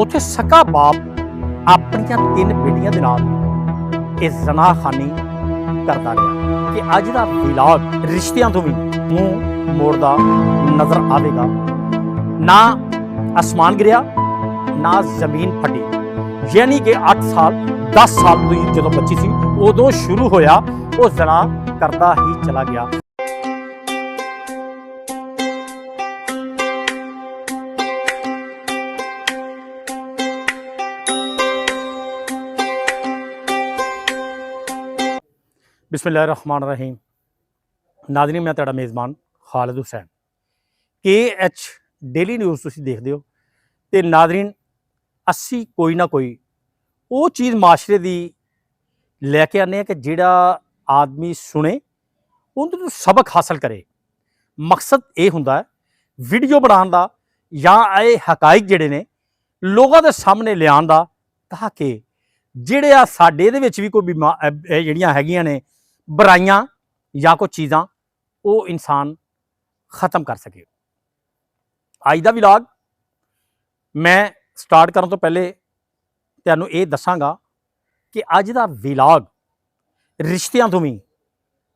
ਉੱਥੇ ਸਕਾ ਬਾਪ ਆਪਣੀਆਂ 3 ਬੇਟੀਆਂ ਦੇ ਨਾਲ ਇਹ ਜ਼ਨਾਖਾਨੀ ਕਰਦਾ ਰਿਹਾ ਕਿ ਅੱਜ ਦਾ ਵਲੌਗ ਰਿਸ਼ਤਿਆਂ ਤੋਂ ਵੀ ਮੂੰਹ ਮੋੜਦਾ ਨਜ਼ਰ ਆਵੇਗਾ। ਨਾ ਅਸਮਾਨ ਗਿਰਿਆ ਨਾ ਜ਼ਮੀਨ ਫਟੀ, ਯਾਨੀ ਕਿ 8 ਸਾਲ 10 ਸਾਲ ਦੀ ਜਦੋਂ ਬੱਚੀ ਸੀ ਉਦੋਂ ਸ਼ੁਰੂ ਹੋਇਆ, ਉਹ ਜ਼ਨਾ ਕਰਦਾ ਹੀ ਚਲਾ ਗਿਆ। बिस्मिल्लाहिर्रहमानिर्रहीम। नाज़रीन, मैं तुहाडा मेज़बान Khalid Hussain. KH daily news तुसीं देखदे हो ते नाज़रीन, असी कोई ना कोई वो चीज़ माशरे दी लैके आने कि जिहड़ा आदमी सुने उहदे तों सबक हासिल करे। मकसद ये हुंदा है वीडियो बनाउण दा जां ये हकाइक जिहड़े ने लोगों के सामने लियाउण दा, ताकि जिहड़े आ साडे दे विच भी कोई जिहड़ियां हैगियां ने बुराइयां या कोई चीज़ां वो इंसान ख़त्म कर सके। अज दा व्लॉग मैं स्टार्ट करन तो पहले तुहानूं ये दसांगा कि अज दा व्लॉग रिश्तियां तो भी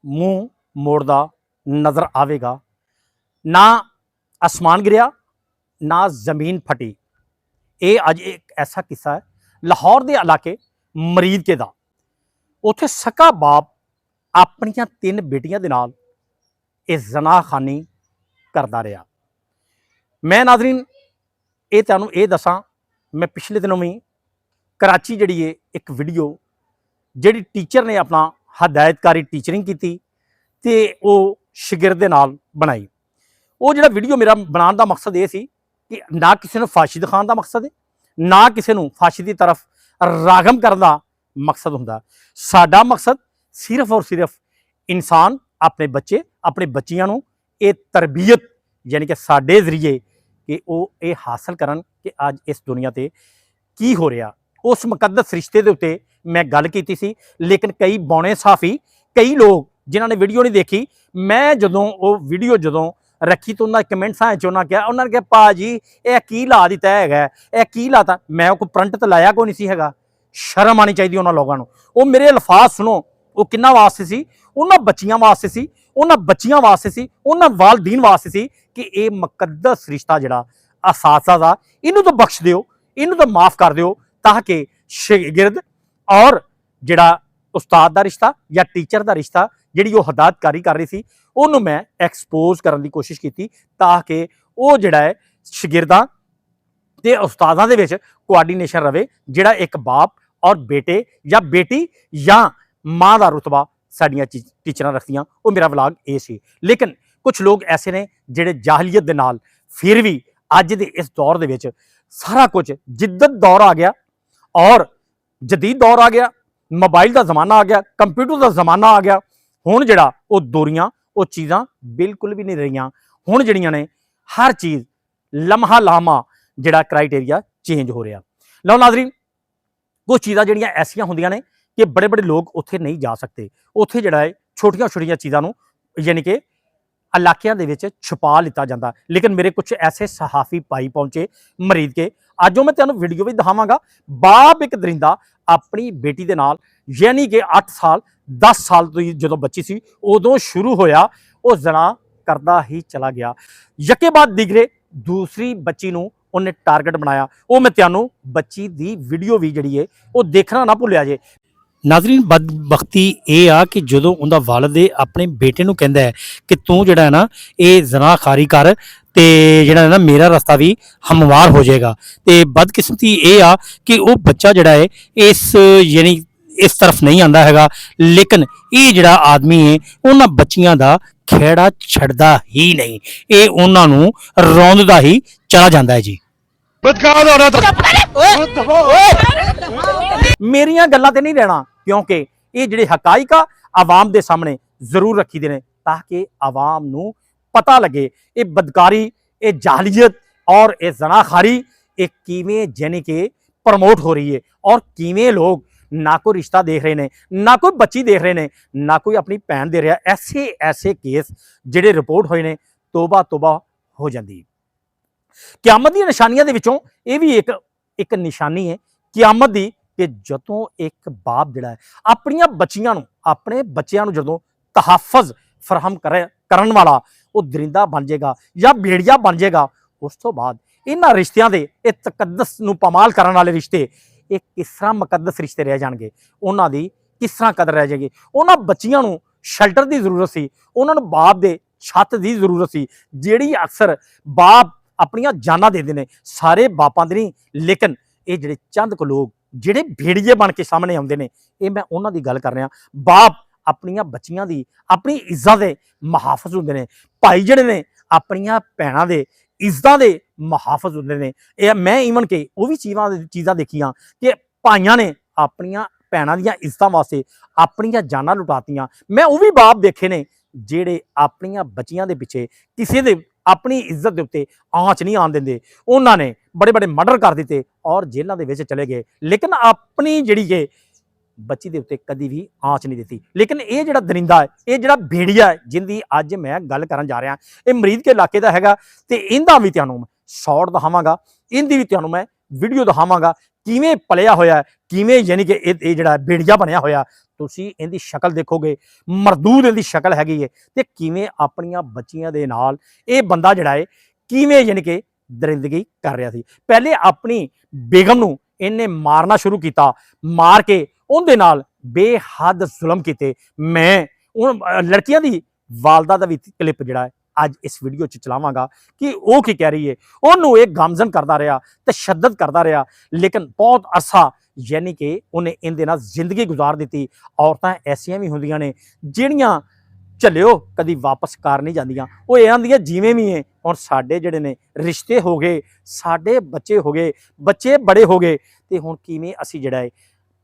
मूँह मोड़दा नज़र आवेगा। ना आसमान गिरिया ना ज़मीन फटी। ये अज एक ऐसा किस्सा है लाहौर के इलाके मरीद के दा। उत्थे सका बाप ਆਪਣੀਆਂ 3 ਬੇਟੀਆਂ ਦੇ ਨਾਲ ਇਹ ਜ਼ਨਾਖਾਨੀ ਕਰਦਾ ਰਿਹਾ। ਮੈਂ ਨਾਜ਼ਰੀਨ ਇਹ ਤੁਹਾਨੂੰ ਇਹ ਦੱਸਾਂ, ਮੈਂ ਪਿਛਲੇ ਦਿਨੋਂ ਵੀ ਕਰਾਚੀ ਜਿਹੜੀ ਹੈ ਇੱਕ ਵੀਡੀਓ ਜਿਹੜੀ ਟੀਚਰ ਨੇ ਆਪਣਾ ਹਦਾਇਤਕਾਰੀ ਟੀਚਰਿੰਗ ਕੀਤੀ ਤੇ ਉਹ ਸ਼ਾਗਿਰਦ ਦੇ ਨਾਲ ਬਣਾਈ। ਉਹ ਜਿਹੜਾ ਵੀਡੀਓ ਮੇਰਾ ਬਣਾਉਣ ਦਾ ਮਕਸਦ ਇਹ ਸੀ ਕਿ ਨਾ ਕਿਸੇ ਨੂੰ ਫਾਸ਼ੀ ਦਿਖਾਉਣ ਦਾ ਮਕਸਦ ਹੈ, ਨਾ ਕਿਸੇ ਨੂੰ ਫਾਸ਼ੀ ਦੀ ਤਰਫ ਰਾਗਮ ਕਰਨ ਦਾ ਮਕਸਦ ਹੁੰਦਾ। ਸਾਡਾ ਮਕਸਦ सिर्फ और सिर्फ इंसान अपने बच्चे अपने बच्चियां नूं ये तरबियत यानी कि साडे जरिए कि वो ये हासिल करन कि अज इस दुनिया ते की हो रहा। उस मुकद्दस रिश्ते दे उत्ते मैं गल कीती सी, लेकिन कई बौने साफी कई लोग जिन्होंने वीडियो नहीं देखी, मैं जदों वो वीडियो जदों रखी तो उन्होंने कमेंट्सां उन्होंने कहा भाजी यह की ला दिता है, यह की लाता। मैं कोई प्रिंट तो लाया कोई नहीं सी हैगा। शर्म आनी चाहिए उन्होंने लोगों को। वो मेरे अल्फाज सुनो, वो किन्ना वास्ते सी, उन्होंने बच्चियां वास्ते सी, उन्होंने बच्चियां वास्ते सी, उन्होंने वालदीन वास्ते सी कि ये मुकद्दस रिश्ता जिहड़ा असासा दा इनू तो बख्श दिओ, इनू तो माफ़ कर दिओ, ताकि शागिर्द और जिहड़ा उस्ताद दा रिश्ता या टीचर दा रिश्ता जिहड़ी वो हदायतकारी कर रही सी उहनूं मैं एक्सपोज करन दी कोशिश कीती, ताकि वो जिहड़ा है शागिर्दां ते उस्तादां दे विच कोआर्डीनेशन रवे। जिहड़ा एक बाप और बेटे या बेटी या माँ का रुतबा साड़ियाँ टीचर रखदियां, वो मेरा व्लॉग ये सी। लेकिन कुछ लोग ऐसे ने जिहड़े जाहलीत दे नाल फिर भी अज दे इस दौर दे विच सारा कुछ जिद्दत दौर आ गया और जदीद दौर आ गया, मोबाइल का जमाना आ गया, कंप्यूटर का जमाना आ गया। हुण जिहड़ा वो दूरियां वो चीज़ां बिल्कुल भी नहीं रहियां। हुण जिहड़ियां ने हर चीज़ लम्हा लामा जिहड़ा क्राइटेरिया चेंज हो रहा। लो नाज़रीन, कुछ चीज़ां जिहड़ियां ऐसियां हुंदियां ने कि बड़े बड़े लोग उत्थे नहीं जा सकते। उत्थे जिहड़ा है छोटियां छोटियां चीज़ों नूं यानी कि इलाकियां दे विच छुपा लिता जाता। लेकिन मेरे कुछ ऐसे सहाफ़ी भाई पहुंचे मरीद के, अज मैं तुहानूं वीडियो भी दिखावांगा। बाप एक दरिंदा अपनी बेटी दे नाल यानी कि 8 साल 10 साल की जदों बच्ची सी उदों शुरू होया, वो जना करदा ही चला गया। यके बाद दिगरे दूसरी बच्ची नूं उन्हें टारगेट बनाया। वो मैं तुहानूं बच्ची दी वीडियो भी जिहड़ी है वो देखना ना भुल्लिया जे। नाज़रीन, बदबख्ती ये आ कि जदों उनका वालिद अपने बेटे नूं कहंदा है कि तू जिहड़ा है ना ये ज़नाखारी कर ते जिहड़ा है ना मेरा रास्ता भी हमवार हो जाएगा। ते बदकिस्मती ये आ कि वो बच्चा जिहड़ा है इस यानी इस तरफ नहीं आंदा हैगा। लेकिन ये जिहड़ा आदमी है उन्हां बच्चियां दा खेड़ा छड्डदा ही नहीं, ये उन्हां नूं रौंददा ही चला जांदा है जी। मेरिया गल्लां ते नहीं रहना, क्योंकि ये जिहड़े हकाइक आ आवाम दे सामने जरूर रखी दे ने, ताकि आवाम नूं पता लगे ये बदकारी, ये जाहलीत और ये जनाखारी ये किवें यानी कि प्रमोट हो रही है और किवें लोग ना कोई रिश्ता देख रहे हैं, ना कोई बच्ची देख रहे हैं, ना कोई अपनी भैन दे रहा। ऐसे ऐसे केस जिहड़े रिपोर्ट होए ने, तोबा तोबा हो जाती। क्यामत दी निशानियां दे विचों ये भी एक ਇੱਕ ਨਿਸ਼ਾਨੀ ਹੈ ਕਿਆਮਤ ਦੀ ਕਿ ਜਦੋਂ ਇੱਕ ਬਾਪ ਜਿਹੜਾ ਹੈ ਆਪਣੀਆਂ ਬੱਚੀਆਂ ਨੂੰ, ਆਪਣੇ ਬੱਚਿਆਂ ਨੂੰ ਜਦੋਂ ਤਹੱਫਜ਼ ਫਰਾਹਮ ਕਰਨ ਵਾਲਾ ਉਹ ਦਰਿੰਦਾ ਬਣ ਜਾਏਗਾ ਜਾਂ ਭੇੜੀਆ ਬਣ ਜਾਏਗਾ, ਉਸ ਤੋਂ ਬਾਅਦ ਇਹਨਾਂ ਰਿਸ਼ਤਿਆਂ ਦੇ, ਇਹ ਤਕੱਦਸ ਨੂੰ ਪਮਾਲ ਕਰਨ ਵਾਲੇ ਰਿਸ਼ਤੇ, ਇਹ ਕਿਸ ਤਰ੍ਹਾਂ ਮੁਕੱਦਸ ਰਿਸ਼ਤੇ ਰਹਿ ਜਾਣਗੇ, ਉਹਨਾਂ ਦੀ ਕਿਸ ਤਰ੍ਹਾਂ ਕਦਰ ਰਹਿ ਜਾਏਗੀ। ਉਹਨਾਂ ਬੱਚੀਆਂ ਨੂੰ ਸ਼ੈਲਟਰ ਦੀ ਜ਼ਰੂਰਤ ਸੀ, ਉਹਨਾਂ ਨੂੰ ਬਾਪ ਦੇ ਛੱਤ ਦੀ ਜ਼ਰੂਰਤ ਸੀ, ਜਿਹੜੀ ਅਕਸਰ ਬਾਪ ਆਪਣੀਆਂ ਜਾਨਾਂ ਦਿੰਦੇ ਨੇ, ਸਾਰੇ ਬਾਪਾਂ ਦੇ ਨਹੀਂ, ਲੇਕਿਨ ਇਹ ਜਿਹੜੇ ਚੰਦ ਕੁ ਲੋਕ ਜਿਹੜੇ ਭੇੜੀਏ ਬਣ ਕੇ ਸਾਹਮਣੇ ਆਉਂਦੇ ਨੇ, ਇਹ ਮੈਂ ਉਹਨਾਂ ਦੀ ਗੱਲ ਕਰ ਰਿਹਾ। ਬਾਪ ਆਪਣੀਆਂ ਬੱਚੀਆਂ ਦੀ, ਆਪਣੀ ਇੱਜ਼ਤ ਦੇ ਮੁਹਾਫਿਜ਼ ਹੁੰਦੇ ਨੇ, ਭਾਈ ਜਿਹੜੇ ਨੇ ਆਪਣੀਆਂ ਭੈਣਾਂ ਦੇ ਇੱਜ਼ਤਾਂ ਦੇ ਮੁਹਾਫਿਜ਼ ਹੁੰਦੇ ਨੇ। ਇਹ ਮੈਂ ਈਵਨ ਕਿ ਉਹ ਵੀ ਚੀਜ਼ਾਂ ਦੇਖੀਆਂ ਕਿ ਭਾਈਆਂ ਨੇ ਆਪਣੀਆਂ ਭੈਣਾਂ ਦੀਆਂ ਇੱਜ਼ਤਾਂ ਵਾਸਤੇ ਆਪਣੀਆਂ ਜਾਨਾਂ ਲੁਟਾਤੀਆਂ। ਮੈਂ ਉਹ ਵੀ ਬਾਪ ਦੇਖੇ ਨੇ ਜਿਹੜੇ ਆਪਣੀਆਂ ਬੱਚੀਆਂ ਦੇ ਪਿੱਛੇ ਕਿਸੇ ਦੇ ਆਪਣੀ ਇੱਜ਼ਤ ਦੇ ਉੱਤੇ ਆਂਚ ਨਹੀਂ ਆਉਣ ਦਿੰਦੇ, ਉਹਨਾਂ ਨੇ ਬੜੇ ਬੜੇ ਮਰਡਰ ਕਰ ਦਿੱਤੇ ਔਰ ਜੇਲ੍ਹਾਂ ਦੇ ਵਿੱਚ ਚਲੇ ਗਏ, ਲੇਕਿਨ ਆਪਣੀ ਜਿਹੜੀ ਕਿ ਬੱਚੀ ਦੇ ਉੱਤੇ ਕਦੀ ਵੀ ਆਂਚ ਨਹੀਂ ਦਿੱਤੀ। ਲੇਕਿਨ ਇਹ ਜਿਹੜਾ ਦਰਿੰਦਾ ਹੈ, ਇਹ ਜਿਹੜਾ ਭੇੜੀਆ ਹੈ, ਜਿੰਦੀ ਅੱਜ ਮੈਂ ਗੱਲ ਕਰਨ ਜਾ ਰਿਹਾ, ਇਹ ਮਰੀਦ ਕੇ ਇਲਾਕੇ ਦਾ ਹੈਗਾ ਤੇ ਇਹਦਾ ਵੀ ਤੁਹਾਨੂੰ ਮੈਂ ਸ਼ਾਰਟ ਦਿਖਾਵਾਂਗਾ, ਇਹਦੀ ਵੀ ਤੁਹਾਨੂੰ ਮੈਂ ਵੀਡੀਓ ਦਿਖਾਵਾਂਗਾ ਕਿਵੇਂ ਪਲਿਆ ਹੋਇਆ, ਕਿਵੇਂ ਯਾਨੀ ਕਿ ਇਹ ਜਿਹੜਾ ਭੇੜੀਆ ਬਣਿਆ ਹੋਇਆ। ਤੁਸੀਂ ਇਹਦੀ ਸ਼ਕਲ ਦੇਖੋਗੇ, ਮਰਦੂਦ ਇਹਦੀ ਸ਼ਕਲ ਹੈਗੀ ਹੈ, ਤੇ ਕਿਵੇਂ ਆਪਣੀਆਂ ਬੱਚੀਆਂ ਦੇ ਨਾਲ ਇਹ ਬੰਦਾ ਜਿਹੜਾ ਹੈ ਕਿਵੇਂ ਯਾਨੀ ਕਿ ਦਰਿੰਦਗੀ ਕਰ ਰਿਹਾ ਸੀ। ਪਹਿਲੇ ਆਪਣੀ ਬੇਗਮ ਨੂੰ ਇਹਨੇ ਮਾਰਨਾ ਸ਼ੁਰੂ ਕੀਤਾ, ਮਾਰ ਕੇ ਉਹਦੇ ਨਾਲ ਬੇਹੱਦ ਜ਼ੁਲਮ ਕੀਤੇ। ਮੈਂ ਉਹ ਲੜਕੀਆਂ ਦੀ ਵਾਲਦਾ ਦਾ ਵੀ ਕਲਿੱਪ ਜਿਹੜਾ ਹੈ ਅੱਜ ਇਸ ਵੀਡੀਓ 'ਚ ਚਲਾਵਾਂਗਾ ਕਿ ਉਹ ਕੀ ਕਹਿ ਰਹੀ ਹੈ। ਉਹਨੂੰ ਇਹ ਗਮਜ਼ਨ ਕਰਦਾ ਰਿਹਾ, ਤਸ਼ੱਦਦ ਕਰਦਾ ਰਿਹਾ, ਲੇਕਿਨ ਬਹੁਤ ਅਰਸਾ ਯਾਨੀ ਕਿ ਉਹਨੇ ਇਹਦੇ ਨਾਲ ਜ਼ਿੰਦਗੀ ਗੁਜ਼ਾਰ ਦਿੱਤੀ। ਔਰਤਾਂ ਐਸੀਆਂ ਵੀ ਹੁੰਦੀਆਂ ਨੇ ਜਿਹੜੀਆਂ ਝੱਲਿਓ ਕਦੀ ਵਾਪਸ ਘਰ ਨਹੀਂ ਜਾਂਦੀਆਂ, ਉਹ ਇਹ ਆਂਦੀਆਂ ਜਿਵੇਂ ਵੀ ਹੈ। ਹੁਣ ਸਾਡੇ ਜਿਹੜੇ ਨੇ ਰਿਸ਼ਤੇ ਹੋ ਗਏ, ਸਾਡੇ ਬੱਚੇ ਹੋ ਗਏ, ਬੱਚੇ ਬੜੇ ਹੋ ਗਏ, ਤੇ ਹੁਣ ਕਿਵੇਂ ਅਸੀਂ ਜਿਹੜਾ ਹੈ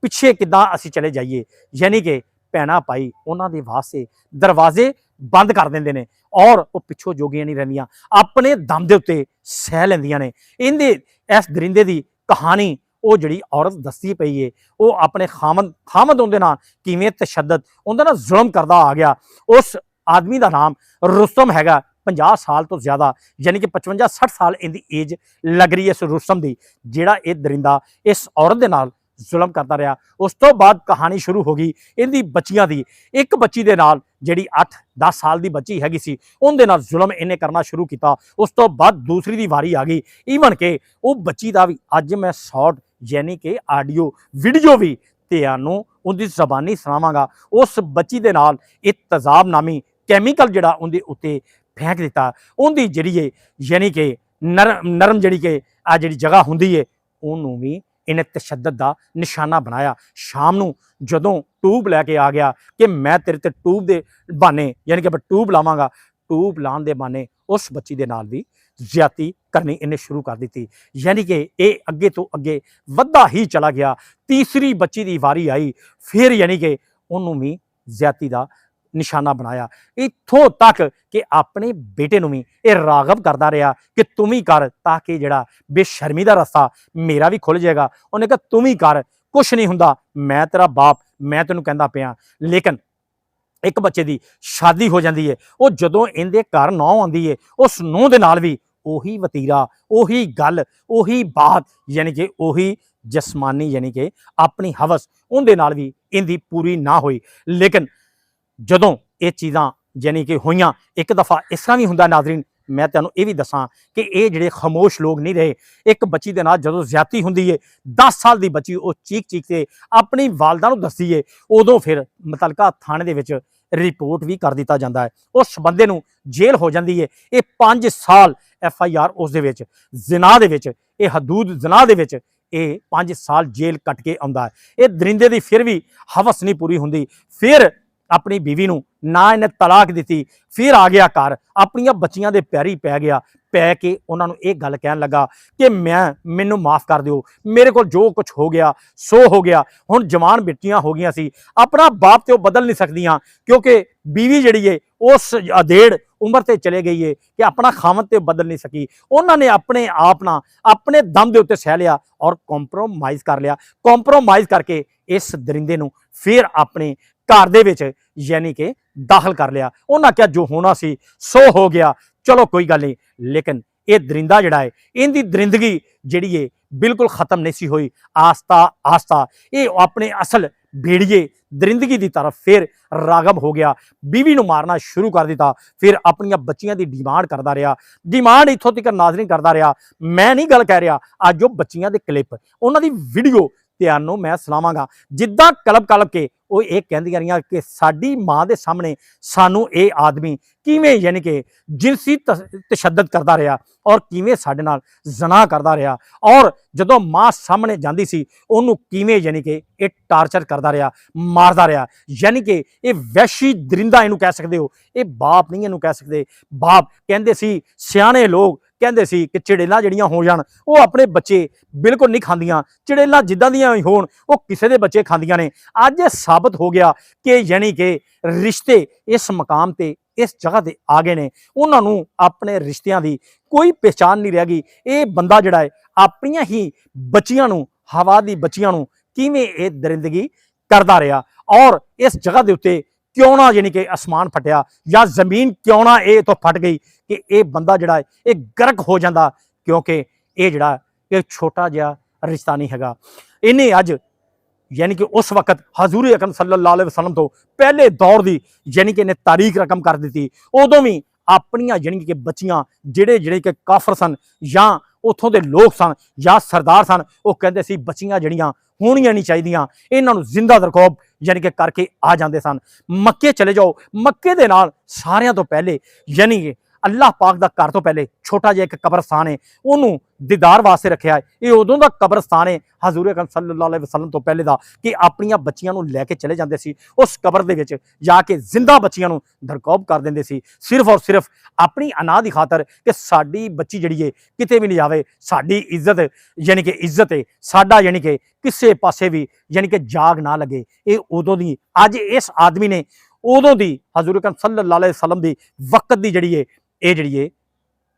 ਪਿੱਛੇ ਕਿੱਦਾਂ ਅਸੀਂ ਚਲੇ ਜਾਈਏ। ਯਾਨੀ ਕਿ ਭੈਣਾਂ ਭਾਈ ਉਹਨਾਂ ਦੇ ਵਾਸਤੇ ਦਰਵਾਜ਼ੇ ਬੰਦ ਕਰ ਦਿੰਦੇ ਨੇ ਔਰ ਉਹ ਪਿੱਛੋਂ ਜੋਗੀਆਂ ਨਹੀਂ ਰਹਿੰਦੀਆਂ, ਆਪਣੇ ਦਮ ਦੇ ਉੱਤੇ ਸਹਿ ਲੈਂਦੀਆਂ ਨੇ। ਇਹਦੇ ਇਸ ਦਰਿੰਦੇ ਦੀ ਕਹਾਣੀ ਉਹ ਜਿਹੜੀ ਔਰਤ ਦੱਸੀ ਪਈ ਏ, ਉਹ ਆਪਣੇ ਖਾਮਦ ਉਹਦੇ ਨਾਲ ਕਿਵੇਂ ਤਸ਼ੱਦਦ, ਉਹਦੇ ਨਾਲ ਜ਼ੁਲਮ ਕਰਦਾ ਆ ਗਿਆ। ਉਸ ਆਦਮੀ ਦਾ ਨਾਮ ਰੁਸਤਮ ਹੈਗਾ, 50 ਸਾਲ ਤੋਂ ਜ਼ਿਆਦਾ ਯਾਨੀ ਕਿ 55-60 ਸਾਲ ਇਹਦੀ ਏਜ ਲੱਗ ਰਹੀ ਹੈ ਇਸ ਰੁਸਤਮ ਦੀ, ਜਿਹੜਾ ਇਹ ਦਰਿੰਦਾ ਇਸ ਔਰਤ ਦੇ ਨਾਲ ਜ਼ੁਲਮ ਕਰਦਾ ਰਿਹਾ। ਉਸ ਤੋਂ ਬਾਅਦ ਕਹਾਣੀ ਸ਼ੁਰੂ ਹੋ ਗਈ ਇਹਦੀ ਬੱਚੀਆਂ ਦੀ। ਇੱਕ ਬੱਚੀ ਦੇ ਨਾਲ ਜਿਹੜੀ 8-10 ਸਾਲ ਦੀ ਬੱਚੀ ਹੈਗੀ ਸੀ, ਉਹਦੇ ਨਾਲ ਜ਼ੁਲਮ ਇਹਨੇ ਕਰਨਾ ਸ਼ੁਰੂ ਕੀਤਾ। ਉਸ ਤੋਂ ਬਾਅਦ ਦੂਸਰੀ ਦੀ ਵਾਰੀ ਆ ਗਈ, ਈਵਨ ਕਿ ਉਹ ਬੱਚੀ ਦਾ ਵੀ ਅੱਜ ਮੈਂ ਸ਼ਾਰਟ ਯਾਨੀ ਕਿ ਆਡੀਓ ਵੀਡੀਓ ਵੀ ਤੁਹਾਨੂੰ ਉਹਦੀ ਜ਼ਬਾਨੀ ਸੁਣਾਵਾਂਗਾ। ਉਸ ਬੱਚੀ ਦੇ ਨਾਲ ਇਹ ਤੇਜ਼ਾਬ ਨਾਮੀ ਕੈਮੀਕਲ ਜਿਹੜਾ ਉਹਦੇ ਉੱਤੇ ਫੈਂਕ ਦਿੱਤਾ, ਉਹਦੀ ਜਿਹੜੀ ਯਾਨੀ ਕਿ ਨਰਮ ਜਿਹੜੀ ਕਿ ਆ ਜਿਹੜੀ ਜਗ੍ਹਾ ਹੁੰਦੀ ਹੈ, ਉਹਨੂੰ ਵੀ ਇਹਨੇ ਤਸ਼ੱਦਦ ਦਾ ਨਿਸ਼ਾਨਾ ਬਣਾਇਆ। ਸ਼ਾਮ ਨੂੰ ਜਦੋਂ ਟੂਬ ਲੈ ਕੇ ਆ ਗਿਆ ਕਿ ਮੈਂ ਤੇਰੇ ਤੇ ਟੂਬ ਦੇ ਬਹਾਨੇ ਯਾਨੀ ਕਿ ਟੂਬ ਲਾਵਾਂਗਾ, ਟੂਬ ਲਾਉਣ ਦੇ ਬਹਾਨੇ ਉਸ ਬੱਚੀ ਦੇ ਨਾਲ ਵੀ ਜ਼ਿਆਦਤੀ ਕਰਨੀ ਇਹਨੇ ਸ਼ੁਰੂ ਕਰ ਦਿੱਤੀ। ਯਾਨੀ ਕਿ ਇਹ ਅੱਗੇ ਤੋਂ ਅੱਗੇ ਵੱਧਦਾ ਹੀ ਚਲਾ ਗਿਆ। ਤੀਸਰੀ ਬੱਚੀ ਦੀ ਵਾਰੀ ਆਈ, ਫਿਰ ਯਾਨੀ ਕਿ ਉਹਨੂੰ ਵੀ ਜ਼ਿਆਦਤੀ ਦਾ ਨਿਸ਼ਾਨਾ ਬਣਾਇਆ, ਇੱਥੋਂ ਤੱਕ ਕਿ ਆਪਣੇ ਬੇਟੇ ਨੂੰ ਵੀ ਇਹ ਰਾਗਬ ਕਰਦਾ ਰਿਹਾ ਕਿ ਤੂੰ ਵੀ ਕਰ, ਤਾਂ ਕਿ ਜਿਹੜਾ ਬੇਸ਼ਰਮੀ ਦਾ ਰਸਤਾ ਮੇਰਾ ਵੀ ਖੁੱਲ ਜਾਏਗਾ। ਉਹਨੇ ਕਿਹਾ ਤੂੰ ਵੀ ਕਰ, ਕੁਛ ਨਹੀਂ ਹੁੰਦਾ, ਮੈਂ ਤੇਰਾ ਬਾਪ, ਮੈਂ ਤੈਨੂੰ ਕਹਿੰਦਾ ਪਿਆ। ਲੇਕਿਨ ਇੱਕ ਬੱਚੇ ਦੀ ਸ਼ਾਦੀ ਹੋ ਜਾਂਦੀ ਹੈ, ਉਹ ਜਦੋਂ ਇਹਦੇ ਘਰ ਨੌਂ ਆਉਂਦੀ ਹੈ, ਉਸ ਨੂੰਹ ਦੇ ਨਾਲ ਵੀ ਉਹੀ ਵਤੀਰਾ, ਉਹੀ ਗੱਲ, ਉਹੀ ਬਾਤ, ਯਾਨੀ ਕਿ ਉਹੀ ਜਸਮਾਨੀ ਯਾਨੀ ਕਿ ਆਪਣੀ ਹਵਸ ਉਹਦੇ ਨਾਲ ਵੀ ਇਹਦੀ ਪੂਰੀ ਨਾ ਹੋਈ। ਲੇਕਿਨ ਜਦੋਂ ਇਹ ਚੀਜ਼ਾਂ ਯਾਨੀ ਕਿ ਹੋਈਆਂ, ਇੱਕ ਦਫਾ ਇਸ ਤਰ੍ਹਾਂ ਵੀ ਹੁੰਦਾ ਨਾਜ਼ਰੀਨ, ਮੈਂ ਤੁਹਾਨੂੰ ਇਹ ਵੀ ਦੱਸਾਂ ਕਿ ਇਹ ਜਿਹੜੇ ਖਾਮੋਸ਼ ਲੋਕ ਨਹੀਂ ਰਹੇ। ਇੱਕ ਬੱਚੀ ਦੇ ਨਾਲ ਜਦੋਂ ਜ਼ਿਆਦਤੀ ਹੁੰਦੀ ਹੈ, 10 ਸਾਲ ਦੀ ਬੱਚੀ, ਉਹ ਚੀਕ ਕੇ ਆਪਣੀ ਵਾਲਦਾ ਨੂੰ ਦੱਸਦੀ ਹੈ, ਉਦੋਂ ਫਿਰ ਮੁਤਲਕਾ ਥਾਣੇ ਦੇ ਵਿੱਚ ਰਿਪੋਰਟ ਵੀ ਕਰ ਦਿੱਤਾ ਜਾਂਦਾ ਹੈ। ਉਸ ਬੰਦੇ ਨੂੰ ਜੇਲ੍ਹ ਹੋ ਜਾਂਦੀ ਹੈ। ਇਹ 5 ਸਾਲ FIR ਉਸ ਦੇ ਵਿੱਚ ਜ਼ਿਨਾ ਦੇ ਵਿੱਚ, ਇਹ ਹਦੂਦ ਜ਼ਿਨਾ ਦੇ ਵਿੱਚ ਇਹ 5 ਸਾਲ ਜੇਲ੍ਹ ਕੱਟ ਕੇ ਆਉਂਦਾ ਹੈ। ਇਹ ਦਰਿੰਦੇ ਦੀ ਫਿਰ ਵੀ ਹਵਸ ਨਹੀਂ ਪੂਰੀ ਹੁੰਦੀ। ਫਿਰ ਆਪਣੀ ਬੀਵੀ ਨੂੰ ਨਾ ਇਹਨੇ ਤਲਾਕ ਦਿੱਤੀ, ਫਿਰ ਆ ਗਿਆ ਘਰ, ਆਪਣੀਆਂ ਬੱਚੀਆਂ ਦੇ ਪੈਰੀ ਪੈ ਗਿਆ, ਪੈ ਕੇ ਉਹਨਾਂ ਨੂੰ ਇਹ ਗੱਲ ਕਹਿਣ ਲੱਗਾ ਕਿ ਮੈਨੂੰ ਮਾਫ ਕਰ ਦਿਓ, ਮੇਰੇ ਕੋਲ ਜੋ ਕੁਝ ਹੋ ਗਿਆ ਸੋ ਹੋ ਗਿਆ। ਹੁਣ ਜਵਾਨ ਬੱਚੀਆਂ ਹੋ ਗਈਆਂ ਸੀ, ਆਪਣਾ ਬਾਪ ਤੇ ਉਹ ਬਦਲ ਨਹੀਂ ਸਕਦੀਆਂ, ਕਿਉਂਕਿ ਬੀਵੀ ਜਿਹੜੀ ਹੈ ਉਸ ਅਧੇੜ ਉਮਰ ਤੇ ਚਲੇ ਗਈ ਹੈ ਕਿ ਆਪਣਾ ਖਾਮਦ ਤੇ ਬਦਲ ਨਹੀਂ ਸਕੀ। ਉਹਨਾਂ ਨੇ ਆਪਣੇ ਆਪ ਨਾਲ ਆਪਣੇ ਦਮ ਦੇ ਉੱਤੇ ਸਹਿ ਲਿਆ ਔਰ ਕੰਪਰੋਮਾਈਜ਼ ਕਰ ਲਿਆ। ਕੰਪਰੋਮਾਈਜ਼ ਕਰਕੇ ਇਸ ਦਰਿੰਦੇ ਨੂੰ ਫਿਰ ਆਪਣੇ ਘਰ ਦੇ ਵਿੱਚ ਯਾਨੀ ਕਿ ਦਾਖਲ ਕਰ ਲਿਆ। ਉਹਨਾਂ ਕਿਹਾ ਜੋ ਹੋਣਾ ਸੀ ਸੋ ਹੋ ਗਿਆ, ਚਲੋ ਕੋਈ ਗੱਲ ਨਹੀਂ। ਲੇਕਿਨ ਇਹ ਦਰਿੰਦਾ ਜਿਹੜਾ ਹੈ, ਇਹਦੀ ਦਰਿੰਦਗੀ ਜਿਹੜੀ ਹੈ बिल्कुल ख़त्म नहीं सी हुई। आस्ता आस्ता ये अपने असल भेड़िए दरिंदगी की तरफ फिर रागब हो गया, बीवी नूं मारना शुरू कर दिता, फिर अपन बच्चियां की डिमांड करता रहा, डिमांड इत्थों तक नाज़रीन करता रहा। मैं नहीं गल कह रहा, अज जो बच्चियां के क्लिप उन्होंने वीडियो ਤੁਹਾਨੂੰ मैं सुनावांगा, जिद्दां कलप कलप के वो ये कहंदियां रहियां कि साडी मां दे सामने सानू ये आदमी किवें यानी कि जिनसी तशद्दद करता रहा और किवें साडे नाल जना करता रहा, और जदों मां सामने जांदी सी उहनूं किवें यानी कि ये टार्चर करता रहा, मारदा रहा। यानी कि ये वैशी दरिंदा इहनूं कह सकदे हो, ये बाप नहीं इहनूं कह सकदे। बाप कहंदे सी सियाणे लोग कहंदे सी कि चिड़ेलां जिहड़ियां हो जाण वो अपने बच्चे बिल्कुल नहीं खांदियां, चिड़ेलां जिद्दां दियां होण वो किसी दे बच्चे खांदियां ने। अज साबित हो गया कि यानी कि रिश्ते इस मकाम ते इस जगह ते आ गए ने, उन्होंने अपने रिश्तियां की कोई पहचान नहीं रह गई। ये बंदा जिहड़ा है अपनियां ही बच्चियां नूं, हवा दी बच्चियां नूं किवें ये दरिंदगी करता रहा, और इस जगह के उत्ते क्यों ना यानी कि आसमान फटिया या जमीन क्यों ना ये तो फट गई कि ये बंदा जिहड़ा है ये गर्क हो जाता, क्योंकि ये जिहड़ा ये छोटा जिहा रिश्ता नहीं हैगा। इन्हें अज यानी कि उस वक्त हजूर अकरम सल्लल्लाहु अलैहि वसल्लम तो पहले दौर की यानी कि इन्हें तारीख रकम कर दी। उदों भी अपनियां यानी कि बच्चियां जिहड़े जिहड़े कि काफर सन या उतों के लोग सन या सरदार सन, वो कहते सी बच्चियां जड़ियां होनियां नहीं चाहिए, इन्हों जिंदा दरकोब यानी कि करके आ जाते सन। मक्के चले जाओ, मक्के दे नाल सारियां तो पहले यानी कि अल्लाह पाक का घर तो पहले छोटा जिहा एक कब्रस्तान है, उन्होंने दीदार वास्ते रखा है। ये उदों का कब्रस्तान है हजूर अकरम सल्लल्लाहु अलैहि वसल्लम तो पहले का, कि अपनियां बच्चियां नूं लैके चले जाते सी उस कबर दे विच जाके जिंदा बच्चियां नूं दरकोब कर देंदे सी, सिर्फ और सिर्फ अपनी अनाह की खातर कि साडी बच्ची जिहड़ी है किते भी नहीं जावे, साडी इज्जत यानी कि इज्जत है साडा यानी कि किसी पासे भी यानी कि जाग ना लगे। ये उदों दी अज इस आदमी ने उदों दी हजूर अकरम सल्लल्लाहु अलैहि वसल्लम दी वक्त दी जिहड़ी है ये जिहड़ी है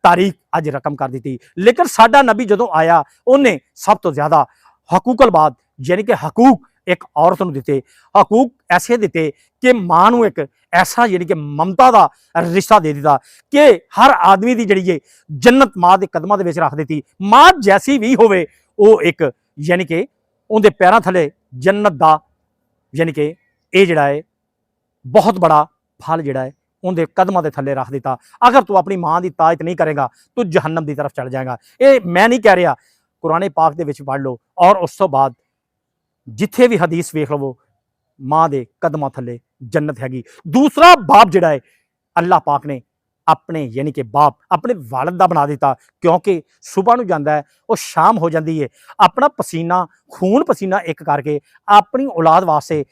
तारीख अज रकम कर दी। लेकिन साडा नबी जदों आया उन्हें सब तो ज्यादा हकूकल बाद यानी कि हकूक एक औरत नूं दिते, हकूक ऐसे दिते कि मां नूं एक ऐसा यानी कि ममता का रिश्ता दे दिता कि हर आदमी की जिहड़ी है जन्नत मां के कदमां दे विच रख दी। मां जैसी भी होवे वो एक यानी कि उनके पैरों थले जन्नत का यानी कि ये जिहड़ा है बहुत बड़ा फल जिहड़ा है उनके कदमां के थले रख दिता। अगर तू अपनी मां की तायत नहीं करेगा तो जहन्नम की तरफ चल जाएगा। ये मैं नहीं कह रहा, कुरान पाक दे विच पढ़ लो, और उस तो बाद जिथे भी हदीस वेख लवो मां के कदमां थले जन्नत हैगी। दूसरा बाप जिहड़ा है अल्लाह पाक ने अपने यानी कि बाप अपने वालिद का बना दिता, क्योंकि सुबह नूं जांदा है वो शाम हो जाती है, अपना पसीना खून पसीना एक करके अपनी औलाद वास्ते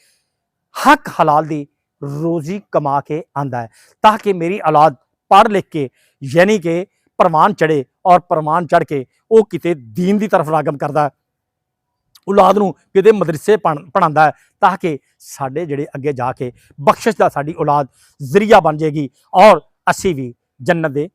हक हलाल दी रोजी कमा के आंदा है, ताकि मेरी औलाद पढ़ लिख के यानी कि प्रमाण चढ़े, और प्रमाण चढ़ के वो किते दीन की तरफ रागब करता है, औलाद नूं किते मदरसे पढ़ाता है, ताकि साडे जिहड़े अगे जाके बख्शिश दा साडी औलाद जरिया बन जाएगी और असी भी जन्नत दे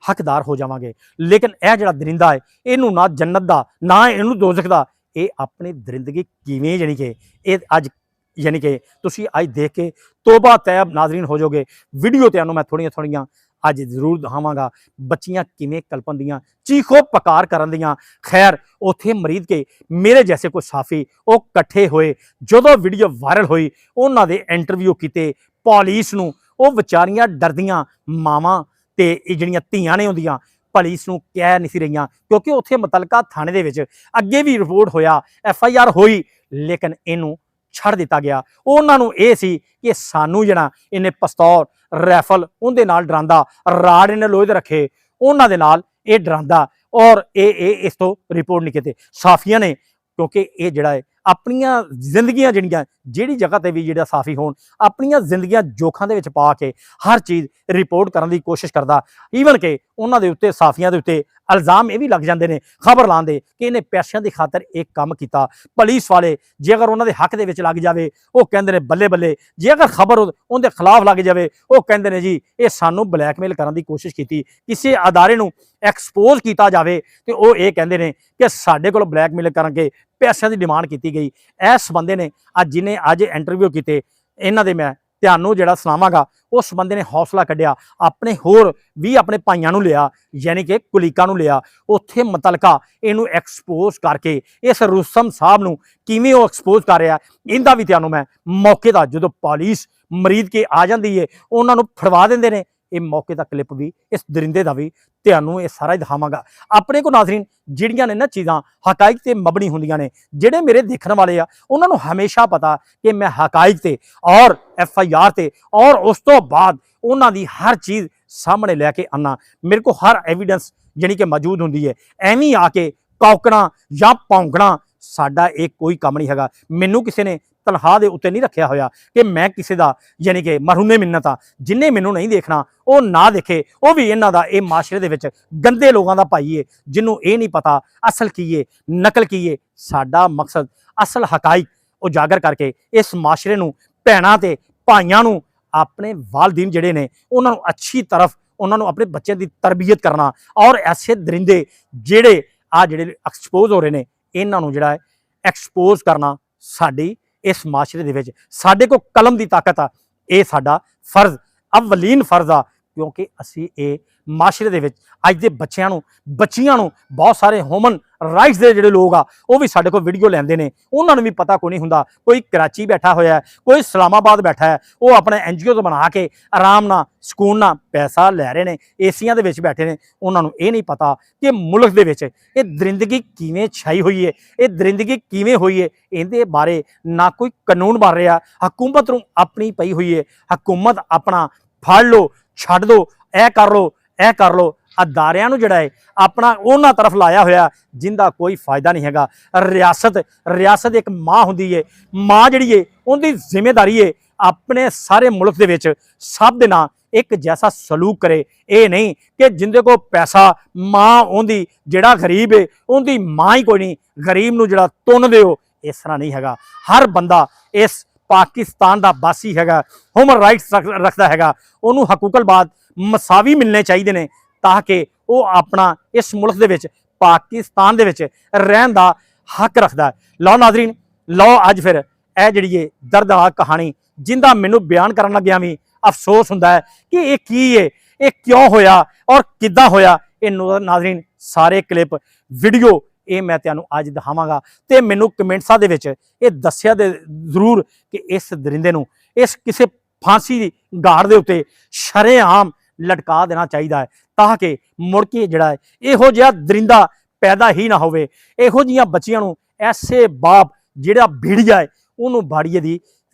हकदार हो जावांगे। लेकिन यह जिहड़ा दरिंदा है इनू ना जन्नत दा ना इनू दोजख दा, ये अपनी दरिंदगी किवें यानी कि ये अज यानी कि तुसीं अज देख के तोबा तैब नाजरीन हो जाओगे। वीडियो तुहानूं मैं थोड़ियां थोड़ियां अज जरूर दिखावांगा, बच्चियां किवें कलपन दियां चीखो पकार करन दियां। खैर उत्थे मरीद के मेरे जैसे कोई साफी वो कट्ठे होए, जदों वीडियो वायरल हुई उन्हां दे इंटरव्यू कीते, पुलिस नूं वो विचारियां डरदियां मावां ते जिहड़ियां धीआं ने हुंदियां पुलिस नूं कह नहीं सी रहियां, क्योंकि उत्थे मुतलका थाणे दे विच अगे भी रिपोर्ट होया FIR होई, लेकिन इनू छड़ दिता गया। उन्होंने ये सी कि सानू जना इन्हें पिस्तौल रैफल उनके नाल डरांदा, राड़ इन्हें लोहे दे रखे उन्होंने दे नाल ये डरांदा, और ये इस तो रिपोर्ट नहीं कीते साफिया ने, क्योंकि ये जिहड़ा है अपनियां जिंदगियां जिहड़ियां जिहड़ी जगह ते भी जिहड़ा साफी होण अपनियां जिंदगियां जोखां दे विच पा के हर चीज़ रिपोर्ट करने की कोशिश करदा। ईवन कि उन्हां दे उत्ते साफियां दे उत्ते इल्जाम ये भी लग जाते हैं खबर लाने दे कि इन्हें पैसों की खातर एक काम किया। पुलिस वाले जे अगर उन्होंने हक दे विच लग जाए वो कहते हैं बल्ले बल्ले, जे अगर खबर उनके खिलाफ लग जाए वो कहते हैं जी ये सानू ब्लैकमेल करने की कोशिश की, किसी अदारे नूं एक्सपोज किया जाए तो वो ये कहते हैं कि साडे कोल ब्लैकमेल करके पैसों की डिमांड की गई। इस बंदे ने अज जिन्हें अज इंटरव्यू किए इन्हां दे मैं ਤੁਹਾਨੂੰ ਜਿਹੜਾ ਸੁਣਾਵਾਂਗਾ। ਉਸ ਬੰਦੇ ਨੇ ਹੌਸਲਾ ਕੱਢਿਆ, ਆਪਣੇ ਹੋਰ ਵੀ ਆਪਣੇ ਭਾਈਆਂ ਨੂੰ ਲਿਆ, ਯਾਨੀ ਕਿ ਕੁਲੀਕਾਂ ਨੂੰ ਲਿਆ, ਉੱਥੇ ਮੁਤਲਕਾ ਇਹਨੂੰ ਐਕਸਪੋਜ਼ ਕਰਕੇ ਇਸ ਰੁਸਤਮ ਸਾਹਿਬ ਨੂੰ ਕਿਵੇਂ ਉਹ ਐਕਸਪੋਜ਼ ਕਰ ਰਿਹਾ, ਇਹਦਾ ਵੀ ਤੁਹਾਨੂੰ ਮੈਂ ਮੌਕੇ ਦਾ, ਜਦੋਂ ਪੁਲਿਸ ਮਰੀਦ ਕੇ ਆ ਜਾਂਦੀ ਹੈ ਉਹਨਾਂ ਨੂੰ ਫੜਵਾ ਦਿੰਦੇ ਨੇ, ਇਹ ਮੌਕੇ ਦਾ ਕਲਿੱਪ ਵੀ ਇਸ ਦਰਿੰਦੇ ਦਾ ਵੀ ਤੁਹਾਨੂੰ ਇਹ ਸਾਰਾ ਹੀ ਦਿਖਾਵਾਂਗਾ। ਆਪਣੇ ਕੋ ਨਾਜ਼ਰੀਨ ਜਿਹੜੀਆਂ ਨੇ ਨਾ ਚੀਜ਼ਾਂ ਹਕਾਇਕ ਤੇ ਮਬਨੀ ਹੁੰਦੀਆਂ ਨੇ, ਜਿਹੜੇ ਮੇਰੇ ਦੇਖਣ ਵਾਲੇ ਆ ਉਹਨਾਂ ਨੂੰ ਹਮੇਸ਼ਾ ਪਤਾ ਕਿ ਮੈਂ ਹਕਾਇਕ ਤੇ ਔਰ FIR ਤੇ ਔਰ ਉਸ ਤੋਂ ਬਾਅਦ ਉਹਨਾਂ ਦੀ ਹਰ ਚੀਜ਼ ਸਾਹਮਣੇ ਲੈ ਕੇ ਆਉਣਾ। ਮੇਰੇ ਕੋ ਹਰ ਐਵੀਡੈਂਸ ਜਾਨੀ ਕਿ ਮੌਜੂਦ ਹੁੰਦੀ ਹੈ। ਐਵੇਂ ਆ ਕੇ ਕੌਕਣਾ ਜਾਂ ਭੌਂਕਣਾ ਸਾਡਾ ਇਹ ਕੋਈ ਕੰਮ ਨਹੀਂ ਹੈਗਾ। ਮੈਨੂੰ ਕਿਸੇ ਨੇ ਤਨਖਾਹ ਦੇ ਉੱਤੇ ਨਹੀਂ ਰੱਖਿਆ ਹੋਇਆ ਕਿ ਮੈਂ ਕਿਸੇ ਦਾ ਯਾਨੀ ਕਿ ਮਰਹੂਮੇ ਮਿੰਨਤ ਆ। ਜਿੰਨੇ ਮੈਨੂੰ ਨਹੀਂ ਦੇਖਣਾ ਉਹ ਨਾ ਦੇਖੇ, ਉਹ ਵੀ ਇਹਨਾਂ ਦਾ ਇਹ ਮਾਸ਼ਰੇ ਦੇ ਵਿੱਚ ਗੰਦੇ ਲੋਕਾਂ ਦਾ ਭਾਈ ਏ, ਜਿਹਨੂੰ ਇਹ ਨਹੀਂ ਪਤਾ ਅਸਲ ਕੀ ਏ ਨਕਲ ਕੀ ਏ। ਸਾਡਾ ਮਕਸਦ ਅਸਲ ਹਕਾਇਕ ਉਜਾਗਰ ਕਰਕੇ ਇਸ ਮਾਸ਼ਰੇ ਨੂੰ, ਭੈਣਾਂ ਤੇ ਭਾਈਆਂ ਨੂੰ, ਆਪਣੇ ਵਾਲਦੀਨ ਜਿਹੜੇ ਨੇ ਉਹਨਾਂ ਨੂੰ ਅੱਛੀ ਤਰਫ, ਉਹਨਾਂ ਨੂੰ ਆਪਣੇ ਬੱਚਿਆਂ ਦੀ ਤਰਬੀਅਤ ਕਰਨਾ, ਔਰ ਐਸੇ ਦਰਿੰਦੇ ਜਿਹੜੇ ਐਕਸਪੋਜ਼ ਹੋ ਰਹੇ ਨੇ ਇਹਨਾਂ ਨੂੰ ਜਿਹੜਾ ਹੈ ਐਕਸਪੋਜ਼ ਕਰਨਾ ਸਾਡੀ ਇਸ ਮਾਸ਼ਰੇ ਦੇ ਵਿੱਚ, ਸਾਡੇ ਕੋਲ ਕਲਮ ਦੀ ਤਾਕਤ ਆ, ਇਹ ਸਾਡਾ ਫਰਜ਼, ਅਵਲੀਨ ਫਰਜ਼ ਆ। ਕਿਉਂਕਿ ਅਸੀਂ ਇਹ ਮਾਸ਼ਰੇ ਦੇ ਵਿੱਚ ਅੱਜ ਦੇ ਬੱਚਿਆਂ ਨੂੰ, ਬੱਚੀਆਂ ਨੂੰ, ਬਹੁਤ ਸਾਰੇ ਹਿਊਮਨ ਰਾਈਟਸ ਦੇ ਜਿਹੜੇ ਲੋਕ ਆ ਉਹ ਵੀ ਸਾਡੇ ਕੋਲ ਵੀਡੀਓ ਲੈਂਦੇ ਨੇ, ਉਹਨਾਂ ਨੂੰ ਵੀ ਪਤਾ ਕੋਈ ਨਹੀਂ ਹੁੰਦਾ। ਕੋਈ ਕਰਾਚੀ ਬੈਠਾ ਹੋਇਆ, ਕੋਈ ਇਸਲਾਮਾਬਾਦ ਬੈਠਾ ਹੈ, ਉਹ ਆਪਣੇ NGO ਤੋਂ ਬਣਾ ਕੇ ਆਰਾਮ ਨਾਲ ਸਕੂਨ ਨਾਲ ਪੈਸਾ ਲੈ ਰਹੇ ਨੇ, ਏਸੀਆਂ ਦੇ ਵਿੱਚ ਬੈਠੇ ਨੇ। ਉਹਨਾਂ ਨੂੰ ਇਹ ਨਹੀਂ ਪਤਾ ਕਿ ਮੁਲਕ ਦੇ ਵਿੱਚ ਇਹ ਦਰਿੰਦਗੀ ਕਿਵੇਂ ਛਾਈ ਹੋਈ ਹੈ, ਇਹ ਦਰਿੰਦਗੀ ਕਿਵੇਂ ਹੋਈ ਹੈ। ਇਹਦੇ ਬਾਰੇ ਨਾ ਕੋਈ ਕਾਨੂੰਨ ਬਣ ਰਿਹਾ, ਹਕੂਮਤ ਨੂੰ ਆਪਣੀ ਪਈ ਹੋਈ ਹੈ। ਹਕੂਮਤ ਆਪਣਾ ਫੜ ਲਓ, ਛੱਡ ਦਿਓ, ਇਹ ਕਰ ਲਓ, ਇਹ ਕਰ ਲਓ। ਅਦਾਰਿਆਂ ਨੂੰ ਜਿਹੜਾ ਹੈ ਆਪਣਾ ਉਹਨਾਂ ਤਰਫ ਲਾਇਆ ਹੋਇਆ ਜਿੰਦਾ ਕੋਈ ਫਾਇਦਾ ਨਹੀਂ ਹੈਗਾ। ਰਿਆਸਤ ਇੱਕ ਮਾਂ ਹੁੰਦੀ ਹੈ, ਮਾਂ ਜਿਹੜੀ ਹੈ ਉਹਦੀ ਜ਼ਿੰਮੇਵਾਰੀ ਹੈ ਆਪਣੇ ਸਾਰੇ ਮੁਲਕ ਦੇ ਵਿੱਚ ਸਭ ਦੇ ਨਾਲ ਇੱਕ ਜੈਸਾ ਸਲੂਕ ਕਰੇ। ਇਹ ਨਹੀਂ ਕਿ ਜਿੰਦੇ ਕੋਲ ਪੈਸਾ, ਮਾਂ ਉਹਦੀ, ਜਿਹੜਾ ਗਰੀਬ ਹੈ ਉਹਦੀ ਮਾਂ ਹੀ ਕੋਈ ਨਹੀਂ, ਗਰੀਬ ਨੂੰ ਜਿਹੜਾ ਤੁੰਨ ਦਿਓ, ਇਸ ਤਰ੍ਹਾਂ ਨਹੀਂ ਹੈਗਾ। ਹਰ ਬੰਦਾ ਇਸ ਪਾਕਿਸਤਾਨ ਦਾ ਵਾਸੀ ਹੈਗਾ, ਹਿਊਮਨ ਰਾਈਟਸ ਰੱਖਦਾ ਹੈਗਾ, ਉਹਨੂੰ ਹਕੂਕਲ ਬਾਦ ਮਸਾਵੀ ਮਿਲਣੇ ਚਾਹੀਦੇ ਨੇ ਤਾਂ ਕਿ ਉਹ ਆਪਣਾ ਇਸ ਮੁਲਕ ਦੇ ਵਿੱਚ, ਪਾਕਿਸਤਾਨ ਦੇ ਵਿੱਚ ਰਹਿਣ ਦਾ ਹੱਕ ਰੱਖਦਾ ਹੈ। ਲਓ ਨਾਜ਼ਰੀਨ, ਲਓ ਅੱਜ ਫਿਰ ਇਹ ਜਿਹੜੀ ਹੈ ਦਰਦਨਾਕ ਕਹਾਣੀ ਜਿੰਦਾ ਮੈਨੂੰ ਬਿਆਨ ਕਰਨ ਲੱਗਿਆ ਵੀ ਅਫਸੋਸ ਹੁੰਦਾ ਹੈ ਕਿ ਇਹ ਕੀ ਹੈ, ਇਹ ਕਿਉਂ ਹੋਇਆ ਔਰ ਕਿੱਦਾਂ ਹੋਇਆ। ਇਹ ਨਾਜ਼ਰੀਨ ਸਾਰੇ ਕਲਿੱਪ ਵੀਡੀਓ ਇਹ ਮੈਂ ਤੁਹਾਨੂੰ ਅੱਜ ਦਿਖਾਵਾਂਗਾ ਤੇ ਮੈਨੂੰ ਕਮੈਂਟਸਾਂ ਦੇ ਵਿੱਚ ਇਹ ਦੱਸਿਆ ਦੇ ਜ਼ਰੂਰ ਕਿ ਇਸ ਦਰਿੰਦੇ ਨੂੰ ਇਸ ਕਿਸੇ ਫਾਂਸੀ ਦੀ ਗਾੜ ਦੇ ਉੱਤੇ ਸ਼ਰੇਆਮ ਲਟਕਾ ਦੇਣਾ ਚਾਹੀਦਾ ਹੈ ਤਾਂ ਕਿ ਮੁੜ ਕੇ ਜਿਹੜਾ ਹੈ ਇਹੋ ਜਿਹਾ ਦਰਿੰਦਾ ਪੈਦਾ ਹੀ ਨਾ ਹੋਵੇ। ਇਹੋ ਜਿਹੀਆਂ ਬੱਚੀਆਂ ਨੂੰ ਐਸੇ ਬਾਪ ਜਿਹੜਾ ਭੀੜੀਆ ਹੈ ਉਹਨੂੰ ਬਾੜੀਏ ਦੀ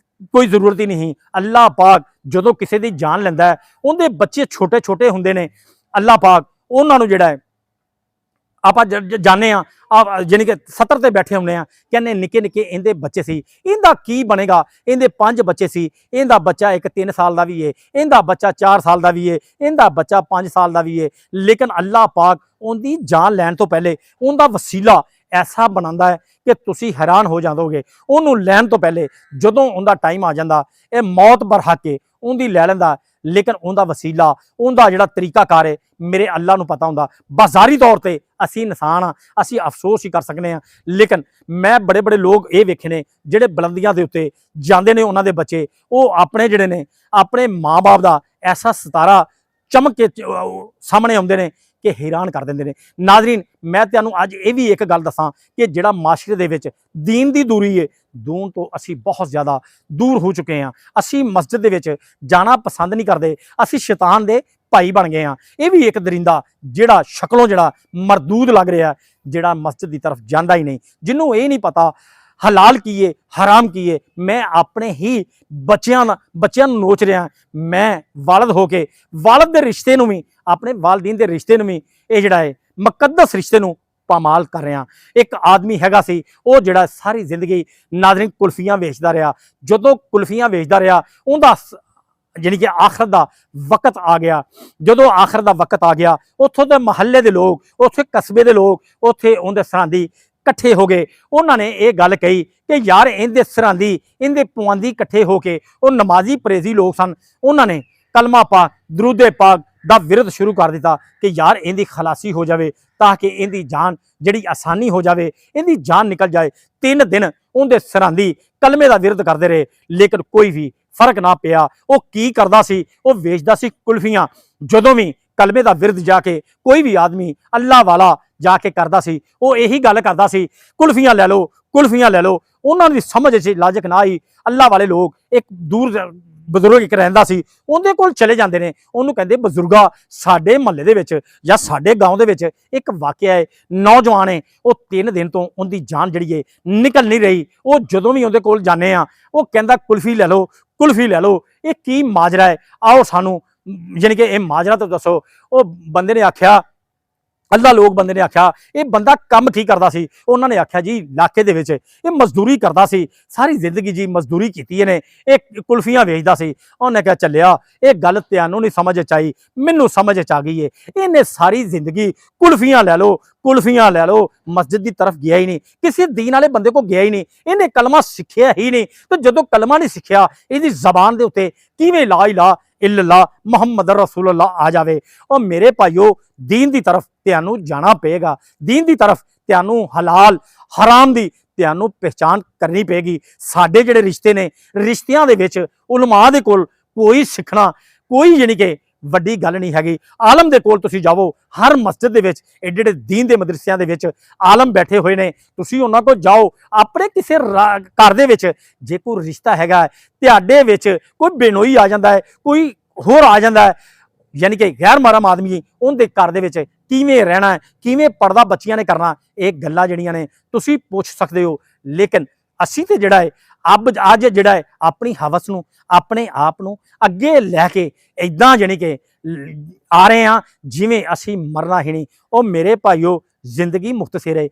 ਕੋਈ ਜ਼ਰੂਰਤ ਹੀ ਨਹੀਂ। ਅੱਲਾਹ ਪਾਕ ਜਦੋਂ ਕਿਸੇ ਦੀ ਜਾਨ ਲੈਂਦਾ ਹੈ, ਉਹਦੇ ਬੱਚੇ ਛੋਟੇ ਛੋਟੇ ਹੁੰਦੇ ਨੇ, ਅੱਲਾਹ ਪਾਕ ਉਹਨਾਂ ਨੂੰ ਜਿਹੜਾ ਹੈ ਆਪਾਂ ਜਾਣੇ ਆ ਜਾਨੀ ਕਿ 70 ਤੇ ਬੈਠੇ ਹੁੰਦੇ ਆ, ਕਹਿੰਦੇ ਨਿੱਕੇ ਨਿੱਕੇ ਇਹਦੇ ਬੱਚੇ ਸੀ, ਇਹਦਾ ਕੀ ਬਣੇਗਾ। ਇਹਦੇ 5 ਬੱਚੇ ਸੀ, ਇਹਦਾ ਬੱਚਾ ਇੱਕ 3 ਸਾਲ ਦਾ ਵੀ ਹੈ, ਇਹਦਾ ਬੱਚਾ 4 ਸਾਲ ਦਾ ਵੀ ਹੈ, ਇਹਦਾ ਬੱਚਾ 5 ਸਾਲ ਦਾ ਵੀ ਹੈ। ਲੇਕਿਨ ਅੱਲਾਹ ਪਾਕ ਉਹਦੀ ਜਾਨ ਲੈਣ ਤੋਂ ਪਹਿਲੇ ਉਹਦਾ ਵਸੀਲਾ ਐਸਾ ਬਣਾਉਂਦਾ ਹੈ ਕਿ ਤੁਸੀਂ ਹੈਰਾਨ ਹੋ ਜਾਓਗੇ। ਉਹਨੂੰ ਲੈਣ ਤੋਂ ਪਹਿਲੇ ਜਦੋਂ ਉਹਦਾ ਟਾਈਮ ਆ ਜਾਂਦਾ, ਇਹ ਮੌਤ ਬਰਹਕ ਕੇ ਉਹਦੀ ਲੈ ਲੈਂਦਾ, ਲੇਕਿਨ ਉਹਦਾ ਵਸੀਲਾ, ਉਹਦਾ ਜਿਹੜਾ ਤਰੀਕਾਕਾਰ ਹੈ ਮੇਰੇ ਅੱਲਾ ਨੂੰ ਪਤਾ ਹੁੰਦਾ। ਬਾਜ਼ਾਰੀ ਤੌਰ ਤੇ ਅਸੀਂ ਇਨਸਾਨ ਆ, ਅਸੀਂ ਅਫਸੋਸ ਹੀ ਕਰ ਸਕਦੇ ਹਾਂ। ਲੇਕਿਨ ਮੈਂ ਬੜੇ ਬੜੇ ਲੋਕ ਇਹ ਵੇਖੇ ਨੇ ਜਿਹੜੇ ਬੁਲੰਦੀਆਂ ਦੇ ਉੱਤੇ ਜਾਂਦੇ ਨੇ, ਉਹਨਾਂ ਦੇ ਬੱਚੇ ਉਹ ਆਪਣੇ ਜਿਹੜੇ ਨੇ ਆਪਣੇ ਮਾਂ-ਬਾਪ ਦਾ ਐਸਾ ਸਤਾਰਾ ਚਮਕ ਕੇ ਸਾਹਮਣੇ ਆਉਂਦੇ ਨੇ ਕਿ ਹੈਰਾਨ ਕਰ ਦਿੰਦੇ ਨੇ। ਨਾਜ਼ਰੀਨ, ਮੈਂ ਤੁਹਾਨੂੰ ਅੱਜ ਇਹ ਵੀ ਇੱਕ ਗੱਲ ਦੱਸਾਂ ਕਿ ਜਿਹੜਾ ਮਾਸ਼ਰੇ ਦੇ ਵਿੱਚ ਦੀਨ ਦੀ ਦੂਰੀ ਹੈ, ਦੂਨ ਤੋਂ ਅਸੀਂ ਬਹੁਤ ਜ਼ਿਆਦਾ ਦੂਰ ਹੋ ਚੁੱਕੇ ਹਾਂ। ਅਸੀਂ ਮਸਜਿਦ ਦੇ ਵਿੱਚ ਜਾਣਾ ਪਸੰਦ ਨਹੀਂ ਕਰਦੇ, ਅਸੀਂ ਸ਼ੈਤਾਨ ਦੇ ਭਾਈ ਬਣ ਗਏ ਹਾਂ। ਇਹ ਵੀ ਇੱਕ ਦਰਿੰਦਾ ਜਿਹੜਾ ਸ਼ਕਲੋਂ ਜਿਹੜਾ ਮਰਦੂਦ ਲੱਗ ਰਿਹਾ, ਜਿਹੜਾ ਮਸਜਿਦ ਦੀ ਤਰਫ ਜਾਂਦਾ ਹੀ ਨਹੀਂ, ਜਿਹਨੂੰ ਇਹ ਨਹੀਂ ਪਤਾ ਹਲਾਲ ਕੀ ਹੈ ਹਰਾਮ ਕੀ ਹੈ। ਮੈਂ ਆਪਣੇ ਹੀ ਬੱਚਿਆਂ ਨੂੰ ਨੋਚ ਰਿਹਾ। ਮੈਂ ਵਾਲਦ ਹੋ ਕੇ ਵਾਲਦ ਦੇ ਰਿਸ਼ਤੇ ਨੂੰ ਵੀ, ਆਪਣੇ ਵਾਲਦੀਨ ਦੇ ਰਿਸ਼ਤੇ ਨੂੰ ਵੀ, ਇਹ ਜਿਹੜਾ ਹੈ ਮੁਕੱਦਸ ਰਿਸ਼ਤੇ ਨੂੰ ਪਾਮਾਲ ਕਰ ਰਿਹਾ। ਇੱਕ ਆਦਮੀ ਹੈਗਾ ਸੀ, ਉਹ ਜਿਹੜਾ ਸਾਰੀ ਜ਼ਿੰਦਗੀ ਨਾਜ਼ਰੀਨ ਕੁਲਫੀਆਂ ਵੇਚਦਾ ਰਿਹਾ। ਜਦੋਂ ਕੁਲਫੀਆਂ ਵੇਚਦਾ ਰਿਹਾ, ਉਹਦਾ ਜਾਨੀ ਕਿ ਆਖਰਤ ਦਾ ਵਕਤ ਆ ਗਿਆ। ਜਦੋਂ ਆਖਰਤ ਦਾ ਵਕਤ ਆ ਗਿਆ, ਉੱਥੋਂ ਦੇ ਮਹੱਲੇ ਦੇ ਲੋਕ, ਉੱਥੇ ਕਸਬੇ ਦੇ ਲੋਕ, ਉੱਥੇ ਉਹਦੇ ਸਰਾਂਦੀ ਇਕੱਠੇ ਹੋ ਗਏ। ਉਹਨਾਂ ਨੇ ਇਹ ਗੱਲ ਕਹੀ ਕਿ ਯਾਰ ਇਹਦੇ ਸਰਾਂਦੀ, ਇਹਦੇ ਪਵਾਂਦੀ ਇਕੱਠੇ ਹੋ ਕੇ, ਉਹ ਨਮਾਜ਼ੀ ਪਰਹੇਜ਼ੀ ਲੋਕ ਸਨ, ਉਹਨਾਂ ਨੇ ਕਲਮਾ ਪਾਕ, ਦਰੂਦੇ ਪਾਕ ਦਾ ਵਿਰਧ ਸ਼ੁਰੂ ਕਰ ਦਿੱਤਾ ਕਿ ਯਾਰ ਇਹਦੀ ਖਲਾਸੀ ਹੋ ਜਾਵੇ ਤਾਂ ਕਿ ਇਹਦੀ ਜਾਨ ਜਿਹੜੀ ਆਸਾਨੀ ਹੋ ਜਾਵੇ, ਇਹਦੀ ਜਾਨ ਨਿਕਲ ਜਾਏ। 3 ਦਿਨ ਉਹਦੇ ਸਰਾਂਦੀ ਕਲਮੇ ਦਾ ਵਿਰਧ ਕਰਦੇ ਰਹੇ, ਲੇਕਿਨ ਕੋਈ ਵੀ फर्क ना पिया। वो की करदा सी, वो वेचदा सी कुल्फियां। जदों भी कलमे का विरद जाके कोई भी आदमी अल्लाह वाला जाके करदा सी, वो यही गल करदा सी, कुल्फियां लै लो, कुल्फियां लै लो। उन्होंने भी समझ च लाजक ना आई। अल्लाह वाले लोग, एक दूर बजुर्ग एक रहिंदा सी, उहदे कोल चले जांदे ने, उहनूं कहंदे बजुर्गा साडे महल्ले दे विच या साडे गांव दे विच एक वाकिया है, नौजवान है, वो 3 दिन तो उनकी जान जिहड़ी है निकल नहीं रही। वो जदों भी उहदे कोल जाने आ, वो कहंदा कुल्फी लै लो, कुल्फी लै लो। ये की माजरा है, आओ सानू यानी कि यह माजरा तो दसो। वो बंदे ने आख्या, अल्लाह लोग बंदे ने आख्या ये बंदा कम की करदा सी। उन्होंने आख्या जी इलाके दे विच ये मजदूरी करदा सी, सारी जिंदगी जी मजदूरी कीती ने, एक कुल्फियां वेचदा सी। उन्हें कहा चलिया ये गल त्यानू नहीं समझ च आई, मैनू समझ च आ गई है। इन्हें सारी जिंदगी कुल्फियां लै लो, कुल्फियां लै लो, मस्जिद की तरफ गया ही नहीं, किसी दीन वाले बंदे को गया ही नहीं, इन्हें कलमा सिखिया ही नहीं। तो जो कलमा नहीं सिखिया, इसकी जबान के उत्ते किवें ला इला इल्लल्लाह मुहम्मद रसूलुल्लाह आ जावे। और मेरे भाईओ दीन की तरफ त्यानू जाना पेगा, दीन की तरफ त्यानू हलाल हराम की त्यानू पहचान करनी पेगी। साडे जिहड़े रिश्ते ने, रिश्तियां दे विच उलमा दे कोल कोई सिखना कोई यानी कि वड्डी गल नहीं हैगी। आलम दे कोल तुसीं जावो, हर मस्जिद दे विच एडे एडे दीन दे मदरसियां दे विच आलम बैठे हुए ने, तुसीं उन्हां कोल जाओ। अपने किसी घर दे विच जे कोई रिश्ता हैगा, तुहाडे विच कोई बेनोई आ जांदा है, कोई होर आ जांदा है, यानी कि गैर महरम आदमी उनके घर दे विच किवें रहना है, किवें पर्दा बच्चियां ने करना, ये गल्लां जिहड़ियां ने तुसीं पुछ सकदे हो। लेकिन असीं ते जिहड़ा है अज जिहड़ा है अपनी हवस नूं, अपने आप नूं अगे लैके इदां यानी कि आ रहे हैं जिवें असीं मरना ही नहीं। और मेरे भाईओ जिंदगी मुख्तसर है,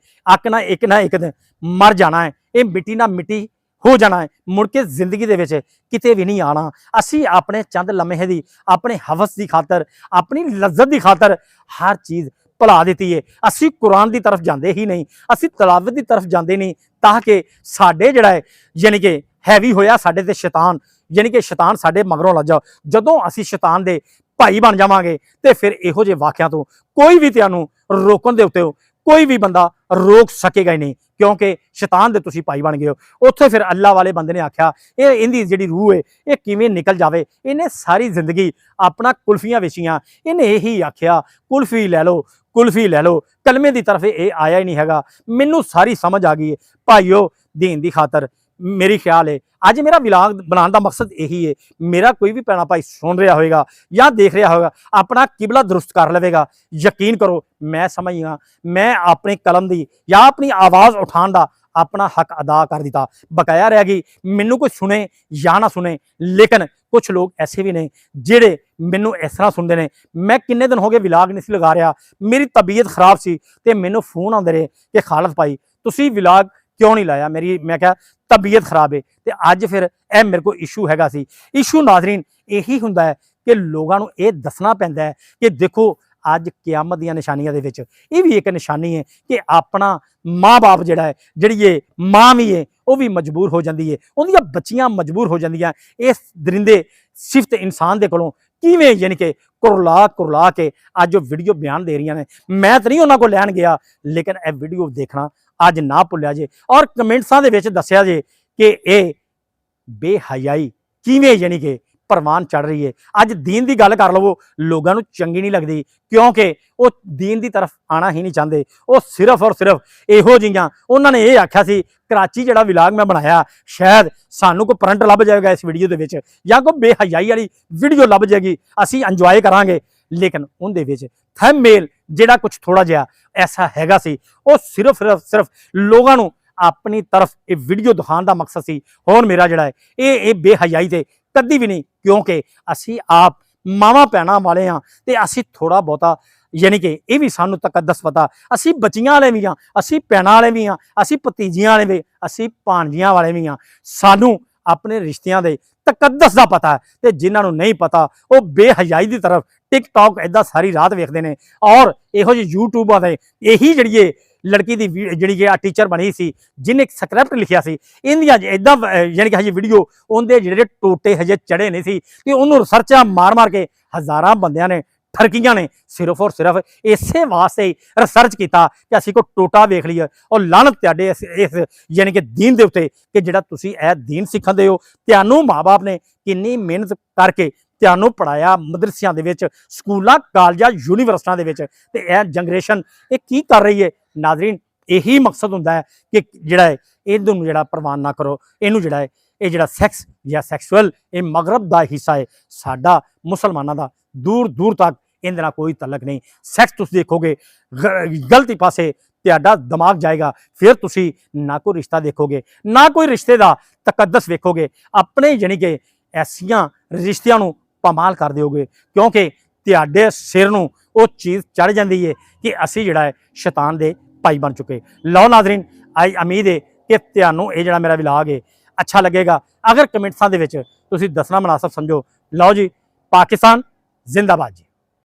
ना एक दिन मर जाना है, ये मिट्टी ना मिट्टी हो जाना है, मुड़ के जिंदगी दे विच किते भी नहीं आना। असी अपने चंद लम्हे दी, अपने हवस की खातर, अपनी लज्जत की खातर हर चीज़ भुला दी है। असी कुरान की तरफ जाते ही नहीं, असी तलावत की तरफ जाते नहीं, ताकि साडे जिहड़ा है यानी कि हैवी होया साडे ते शैतान, यानी कि शैतान साडे मगरों लग जाओ। जदों असी शैतान दे भाई बन जावांगे तो फिर इहो जे वाकिया तो कोई भी तुहानूं रोकण दे उत्ते कोई भी बंदा रोक सकेगा ही नहीं, क्योंकि शैतान दे तुसीं भाई बन गए हो। उत्थे फिर अल्लाह वाले बंदे ने आख्या ये इहदी जिहड़ी रूह है ये किवें निकल जावे। इन्हें सारी जिंदगी अपना कुल्फियां वेचियां, इन्हें यही आख्या कुल्फी लै लो, कुल्फी लै लो, कलमे की तरफ ये आया ही नहीं हैगा। मैनू सारी समझ आ गई है भाईओ, दीन की खातर मेरी ख्याल है अज मेरा विलाग बनाने का मकसद यही है। मेरा कोई भी भैन भाई सुन रहा होगा या देख रहा होगा, अपना किबला दुरुस्त कर लेगा, यकीन करो मैं समझ गया, मैं अपनी कलम की या अपनी आवाज़ उठाने का अपना हक अदा कर दिता। बकाया रह गई मैनू कोई सुने या ना सुने, लेकिन कुछ लोग ऐसे भी ने जेड़े मैनू इस तरह सुनते हैं। मैं किन्ने दिन हो गए विलाग नहीं लगा रहा, मेरी तबीयत खराब सी ते मैनू फोन आते रहे कि खालद भाई तुसी विलाग क्यों नहीं लाया, मेरी मैं क्या तबीयत खराब है। तो अज फिर यह मेरे को इशू हैगा सी। इशू नाजरीन यही हुंदा है कि लोगों को यह दसना पैंदा है कि देखो अज क्यामत दी निशानियां दे विच ये भी एक निशानी है कि अपना माँ बाप जिहड़ा है, जिहड़ी ये माँ भी है वह भी मजबूर हो जाती है, उनकी बच्चियां मजबूर हो जांदियां इस दरिंदे सिफत इंसान दे कोलों किवें यानी कि कुरला कुरला के अज जो वीडियो बयान दे रही ने। मैं तो नहीं उन्होंने को लैन गया, लेकिन यह वीडियो देखना अज ना भुलिया जे और कमेंट्सां दे विच दस्सिया जे कि ये बेहयाई किवें यानी कि परवान चढ़ रही है। अज दीन की गल कर लवो, लोगों को चंगी नहीं लगती, क्योंकि वो दीन की तरफ आना ही नहीं चाहते। वो सिर्फ और सिर्फ इहो जिहियां उन्होंने ये आख्या सी कराची जिहड़ा विलाग मैं बनाया शायद सानू कोई करंट लभ जाएगा इस वीडियो के विच या कोई बेहयाई वाली वीडियो लभ जाएगी, असी इंजॉय करांगे। लेकिन उनदे विच थंबनेल जिहड़ा कुछ थोड़ा जिहा ऐसा हैगा सी, वो सिर्फ सिर्फ लोगों को अपनी तरफ ये वीडियो दिखाने का मकसद सी। हुण मेरा जिहड़ा है ये बेहयाई ते कदी भी नहीं, क्योंकि असी आप मावां भैणां वाले हाँ ते असी थोड़ा बहुता यानी कि ये भी सानू तकद्दस पता, असी बच्चियां वाले भी हाँ, असी भैणां वाले भी हाँ, असी भतीजियां वाले भी, असी भाणजियां वाले भी हाँ। सानू अपने रिश्तियां दे तकद्दस का पता है, तो जिन्होंने नहीं पता वो बेहयाई की तरफ टिकटॉक इदा सारी रात वेखते हैं। और इहो जे यूट्यूबां दे यही जिहड़ी लड़की की जी टीचर बनी सी जिन्हें स्क्रिप्ट लिखिया सी, इंदियां इदा यानी कि हजे वीडियो उनके जिहड़े टोटे हजे चढ़े नहीं सी कि उन्होंने रिसर्चा मार मार के हज़ारां बंदियां ने ਥਰਕੀਆਂ ਨੇ ਸਿਰਫ ਔਰ ਸਿਰਫ ਇਸੇ ਵਾਸਤੇ ਹੀ ਰਿਸਰਚ ਕੀਤਾ ਕਿ ਅਸੀਂ ਕੋਈ ਟੋਟਾ ਵੇਖ ਲਈਏ। ਔਰ ਲਾਹਨਤ ਤੁਹਾਡੇ ਇਸ ਯਾਨੀ ਕਿ ਦੀਨ ਦੇ ਉੱਤੇ ਕਿ ਜਿਹੜਾ ਤੁਸੀਂ ਇਹ ਦੀਨ ਸਿੱਖਦੇ ਹੋ। ਤੁਹਾਨੂੰ ਮਾਂ-ਬਾਪ ਨੇ ਕਿੰਨੀ ਮਿਹਨਤ ਕਰਕੇ ਤੁਹਾਨੂੰ ਪੜਾਇਆ ਮਦਰਸਿਆਂ ਦੇ ਵਿੱਚ, ਸਕੂਲਾਂ, ਕਾਲਜਾਂ, ਯੂਨੀਵਰਸਿਟੀਆਂ ਦੇ ਵਿੱਚ, ਤੇ ਇਹ ਜਨਰੇਸ਼ਨ ਇਹ ਕੀ ਕਰ ਰਹੀ ਹੈ ਨਾਜ਼ਰੀਨ। ਇਹੀ ਮਕਸਦ ਹੁੰਦਾ ਹੈ ਕਿ ਜਿਹੜਾ ਹੈ ਇਹਨੂੰ ਜਿਹੜਾ ਪ੍ਰਵਾਨ ਨਾ ਕਰੋ। ਇਹਨੂੰ ਜਿਹੜਾ ਹੈ ਇਹ ਜਿਹੜਾ ਸੈਕਸ ਜਾਂ ਸੈਕਸੁਅਲ ਇਹ ਮਗਰਬ ਦਾ ਹਿੱਸਾ ਹੈ, ਸਾਡਾ ਮੁਸਲਮਾਨਾਂ ਦਾ ਦੂਰ ਦੂਰ ਤੱਕ ਇਹਦੇ ਨਾਲ ਕੋਈ ਤਲਕ ਨਹੀਂ। ਸੈਕਸ ਤੁਸੀਂ ਦੇਖੋਗੇ ਗਲਤੀ ਪਾਸੇ ਤੁਹਾਡਾ ਦਿਮਾਗ ਜਾਏਗਾ, ਫਿਰ ਤੁਸੀਂ ਨਾ ਕੋਈ ਰਿਸ਼ਤਾ ਦੇਖੋਗੇ, ਨਾ ਕੋਈ ਰਿਸ਼ਤੇ ਦਾ ਤਕੱਦਸ ਵੇਖੋਗੇ, ਆਪਣੇ ਯਾਨੀ ਕਿ ਐਸੀਆਂ ਰਿਸ਼ਤਿਆਂ ਨੂੰ ਪਮਾਲ ਕਰ ਦਿਓਗੇ, ਕਿਉਂਕਿ ਤੁਹਾਡੇ ਸਿਰ ਨੂੰ ਉਹ ਚੀਜ਼ ਚੜ ਜਾਂਦੀ ਹੈ ਕਿ ਅਸੀਂ ਜਿਹੜਾ ਹੈ ਸ਼ੈਤਾਨ ਦੇ ਭਾਈ ਬਣ ਚੁੱਕੇ। ਲਓ ਨਾਜ਼ਰੀਨ, ਆਈ ਉਮੀਦ ਹੈ ਕਿ ਤੁਹਾਨੂੰ ਇਹ ਜਿਹੜਾ ਮੇਰਾ ਵਿਲਾਗ ਹੈ ਅੱਛਾ ਲੱਗੇਗਾ। ਅਗਰ ਕਮੈਂਟਸਾਂ ਦੇ ਵਿੱਚ ਤੁਸੀਂ ਦੱਸਣਾ ਮੁਨਾਸਬ ਸਮਝੋ। ਲਓ ਜੀ, ਪਾਕਿਸਤਾਨ ਜ਼ਿੰਦਾਬਾਦ ਜੀ।